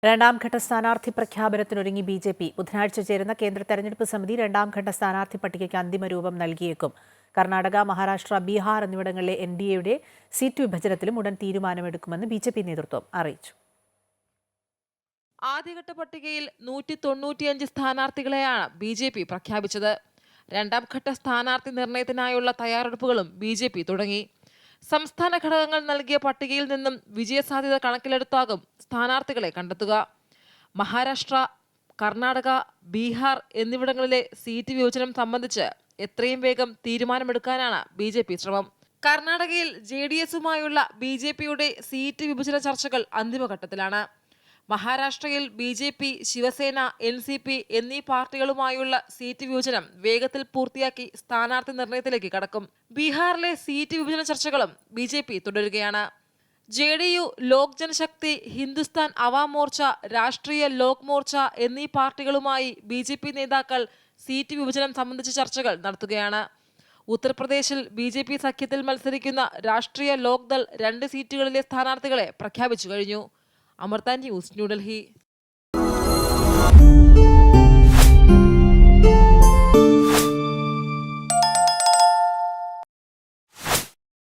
രണ്ടാം ഘട്ട സ്ഥാനാർത്ഥി പ്രഖ്യാപനത്തിനൊരുങ്ങി ബി.ജെ.പി. ബുധനാഴ്ച ചേരുന്ന കേന്ദ്ര തെരഞ്ഞെടുപ്പ് സമിതി രണ്ടാം ഘട്ട സ്ഥാനാർത്ഥി പട്ടികയ്ക്ക് അന്തിമ രൂപം നൽകിയേക്കും. കർണാടക, മഹാരാഷ്ട്ര, ബീഹാർ എന്നിവിടങ്ങളിലെ എൻ.ഡി.എയുടെ സീറ്റ് വിഭജനത്തിലും ഉടൻ തീരുമാനമെടുക്കുമെന്ന് ബി.ജെ.പി. നേതൃത്വം അറിയിച്ചു. ആദ്യഘട്ട പട്ടികയിൽ 195 സ്ഥാനാർത്ഥികളെയാണ് ബി.ജെ.പി. പ്രഖ്യാപിച്ചത്. രണ്ടാം ഘട്ട സ്ഥാനാർത്ഥി നിർണയത്തിനായുള്ള തയ്യാറെടുപ്പുകളും ബി.ജെ.പി. തുടങ്ങി. സംസ്ഥാന ഘടകങ്ങൾ നൽകിയ പട്ടികയിൽ നിന്നും വിജയസാധ്യത കണക്കിലെടുത്താകും സ്ഥാനാർത്ഥികളെ കണ്ടെത്തുക. മഹാരാഷ്ട്ര, കർണാടക, ബീഹാർ എന്നിവിടങ്ങളിലെ സീറ്റ് വിഭജനം സംബന്ധിച്ച് എത്രയും വേഗം തീരുമാനമെടുക്കാനാണ് ബി.ജെ.പി. ശ്രമം. കർണാടകയിൽ ജെ.ഡി.എസുമായുള്ള ബി.ജെ.പിയുടെ സീറ്റ് വിഭജന ചർച്ചകൾ അന്തിമഘട്ടത്തിലാണ്. മഹാരാഷ്ട്രയിൽ ബി.ജെ.പി., ശിവസേന, എൻ.സി.പി എന്നീ പാർട്ടികളുമായുള്ള സീറ്റ് വിഭജനം വേഗത്തിൽ പൂർത്തിയാക്കി സ്ഥാനാർത്ഥി നിർണയത്തിലേക്ക് കടക്കും. ബീഹാറിലെ സീറ്റ് വിഭജന ചർച്ചകളും ബി.ജെ.പി. തുടരുകയാണ്. ജെ.ഡി.യു, ലോക് ജനശക്തി, ഹിന്ദുസ്ഥാൻ അവാം മോർച്ച, രാഷ്ട്രീയ ലോക് മോർച്ച എന്നീ പാർട്ടികളുമായി ബി.ജെ.പി. നേതാക്കൾ സീറ്റ് വിഭജനം സംബന്ധിച്ച ചർച്ചകൾ നടത്തുകയാണ്. ഉത്തർപ്രദേശിൽ ബി.ജെ.പി. സഖ്യത്തിൽ മത്സരിക്കുന്ന രാഷ്ട്രീയ ലോക്ദൾ 2 സീറ്റുകളിലെ സ്ഥാനാർത്ഥികളെ പ്രഖ്യാപിച്ചു കഴിഞ്ഞു. അമൃത ന്യൂസ്, ന്യൂഡൽഹി.